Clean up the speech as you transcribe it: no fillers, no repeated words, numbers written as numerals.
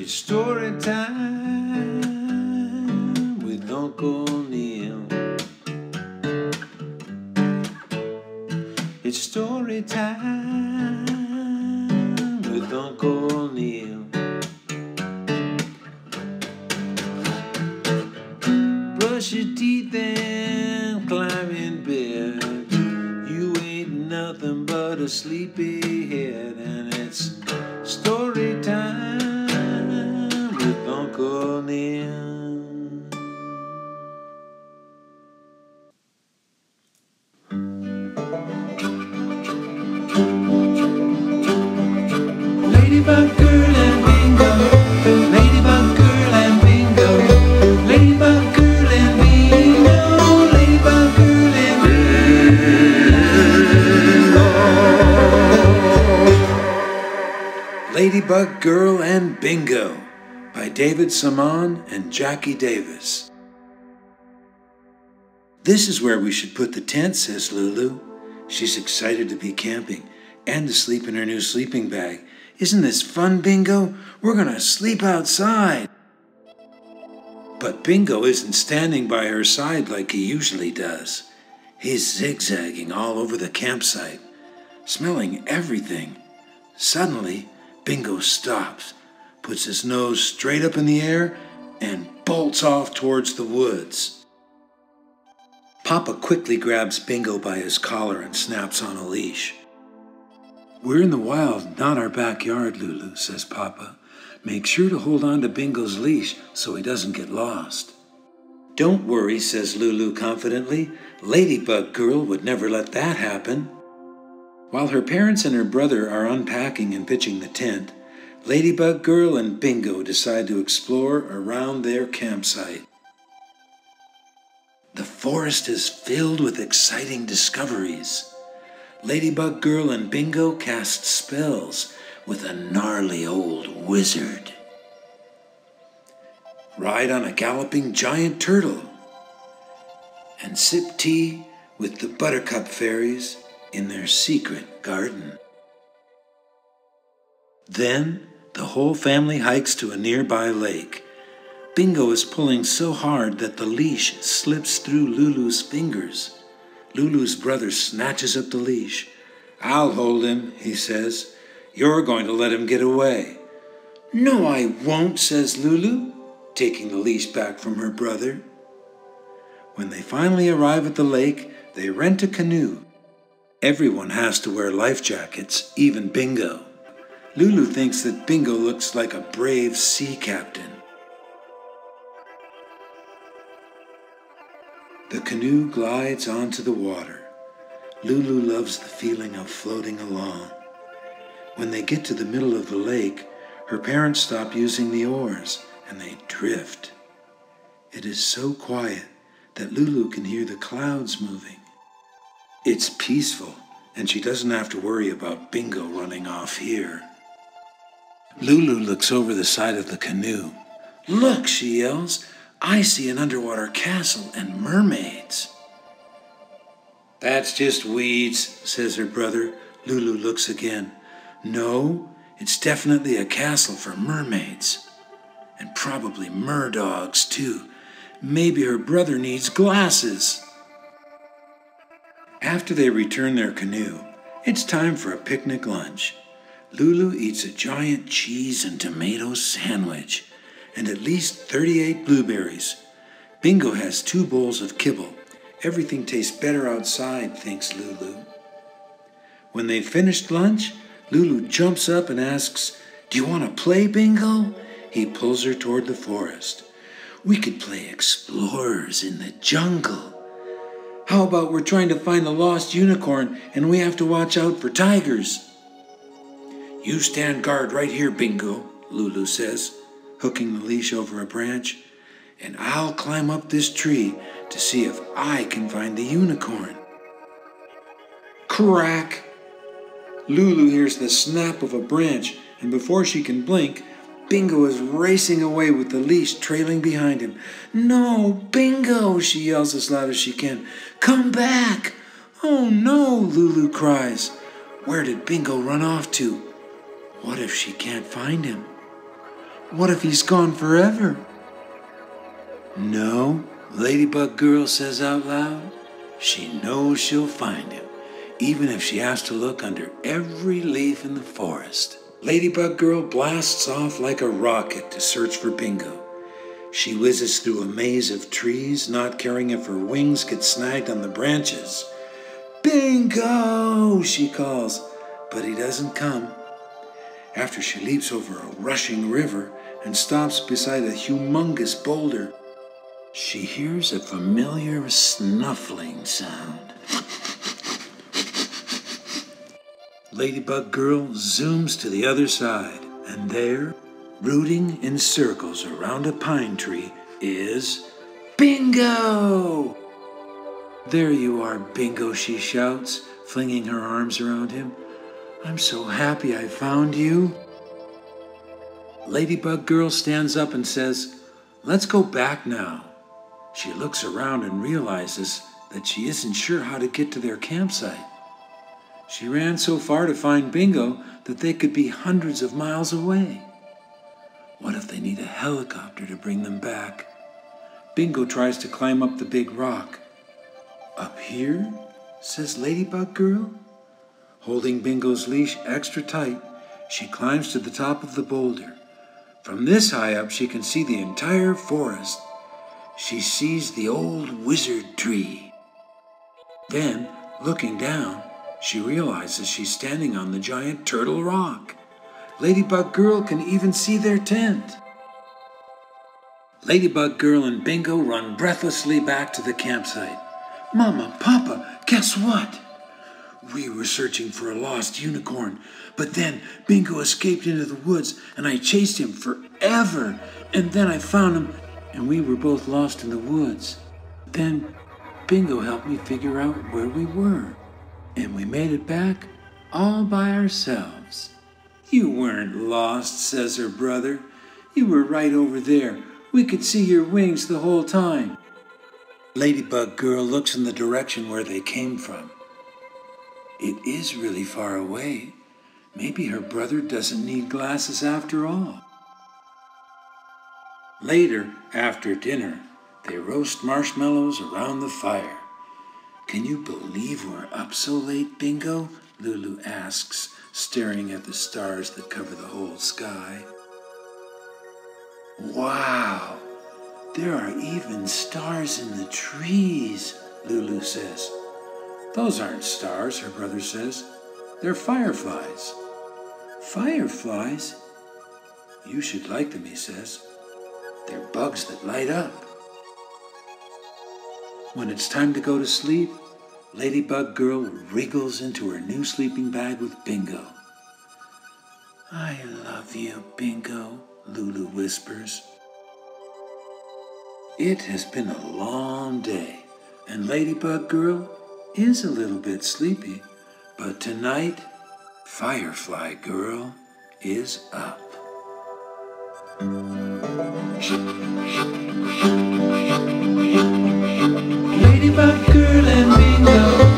It's story time with Uncle Neal. It's story time with Uncle Neal. Brush your teeth and climb in bed. You ain't nothing but a sleepyhead, and it's story time with Uncle Neal. Ladybug girl and bingo, Ladybug girl and bingo, Ladybug girl and bingo, Ladybug girl and bingo. Ladybug Girl and Bingo by David Soman and Jacky Davis. This is where we should put the tent, says Lulu. She's excited to be camping and to sleep in her new sleeping bag. Isn't this fun, Bingo? We're gonna sleep outside. But Bingo isn't standing by her side like he usually does. He's zigzagging all over the campsite, smelling everything. Suddenly, Bingo stops, puts his nose straight up in the air, and bolts off towards the woods. Papa quickly grabs Bingo by his collar and snaps on a leash. "We're in the wild, not our backyard, Lulu," says Papa. "Make sure to hold on to Bingo's leash so he doesn't get lost." "Don't worry," says Lulu confidently. "Ladybug Girl would never let that happen." While her parents and her brother are unpacking and pitching the tent, Ladybug Girl and Bingo decide to explore around their campsite. The forest is filled with exciting discoveries. Ladybug Girl and Bingo cast spells with a gnarly old wizard, ride on a galloping giant turtle, and sip tea with the buttercup fairies in their secret garden. Then the whole family hikes to a nearby lake. Bingo is pulling so hard that the leash slips through Lulu's fingers. Lulu's brother snatches up the leash. "I'll hold him," he says. "You're going to let him get away." "No, I won't," says Lulu, taking the leash back from her brother. When they finally arrive at the lake, they rent a canoe. Everyone has to wear life jackets, even Bingo. Lulu thinks that Bingo looks like a brave sea captain. The canoe glides onto the water. Lulu loves the feeling of floating along. When they get to the middle of the lake, her parents stop using the oars and they drift. It is so quiet that Lulu can hear the clouds moving. It's peaceful, and she doesn't have to worry about Bingo running off here. Lulu looks over the side of the canoe. "Look," she yells, "I see an underwater castle and mermaids." "That's just weeds," says her brother. Lulu looks again. "No, it's definitely a castle for mermaids. And probably merdogs, too. Maybe her brother needs glasses." After they return their canoe, it's time for a picnic lunch. Lulu eats a giant cheese and tomato sandwich and at least 38 blueberries. Bingo has 2 bowls of kibble. Everything tastes better outside, thinks Lulu. When they've finished lunch, Lulu jumps up and asks, "Do you want to play, Bingo?" He pulls her toward the forest. "We could play explorers in the jungle. How about we're trying to find a lost unicorn and we have to watch out for tigers?" "You stand guard right here, Bingo," Lulu says, hooking the leash over a branch, "and I'll climb up this tree to see if I can find the unicorn." Crack! Lulu hears the snap of a branch, and before she can blink, Bingo is racing away with the leash trailing behind him. "No, Bingo!" she yells as loud as she can. "Come back!" "Oh no!" Lulu cries. Where did Bingo run off to? What if she can't find him? What if he's gone forever? No, Ladybug Girl says out loud, she knows she'll find him, even if she has to look under every leaf in the forest. Ladybug Girl blasts off like a rocket to search for Bingo. She whizzes through a maze of trees, not caring if her wings get snagged on the branches. Bingo, she calls, but he doesn't come. After she leaps over a rushing river and stops beside a humongous boulder, she hears a familiar snuffling sound. Ladybug Girl zooms to the other side, and there, rooting in circles around a pine tree, is Bingo! There you are, Bingo, she shouts, flinging her arms around him. I'm so happy I found you. Ladybug Girl stands up and says, let's go back now. She looks around and realizes that she isn't sure how to get to their campsite. She ran so far to find Bingo that they could be hundreds of miles away. What if they need a helicopter to bring them back? Bingo tries to climb up the big rock. Up here? Says Ladybug Girl. Holding Bingo's leash extra tight, she climbs to the top of the boulder. From this high up, she can see the entire forest. She sees the old wizard tree. Then, looking down, she realizes she's standing on the giant turtle rock. Ladybug Girl can even see their tent. Ladybug Girl and Bingo run breathlessly back to the campsite. Mama, Papa, guess what? We were searching for a lost unicorn, but then Bingo escaped into the woods and I chased him forever. And then I found him and we were both lost in the woods. Then Bingo helped me figure out where we were. And we made it back all by ourselves. You weren't lost, says her brother. You were right over there. We could see your wings the whole time. Ladybug Girl looks in the direction where they came from. It is really far away. Maybe her brother doesn't need glasses after all. Later, after dinner, they roast marshmallows around the fire. Can you believe we're up so late, Bingo? Lulu asks, staring at the stars that cover the whole sky. Wow, there are even stars in the trees, Lulu says. Those aren't stars, her brother says. They're fireflies. Fireflies? You should like them, he says. They're bugs that light up. When it's time to go to sleep, Ladybug Girl wriggles into her new sleeping bag with Bingo. I love you, Bingo, Lulu whispers. It has been a long day, and Ladybug Girl is a little bit sleepy, but tonight, Firefly Girl is up. Ladybug Girl and Bingo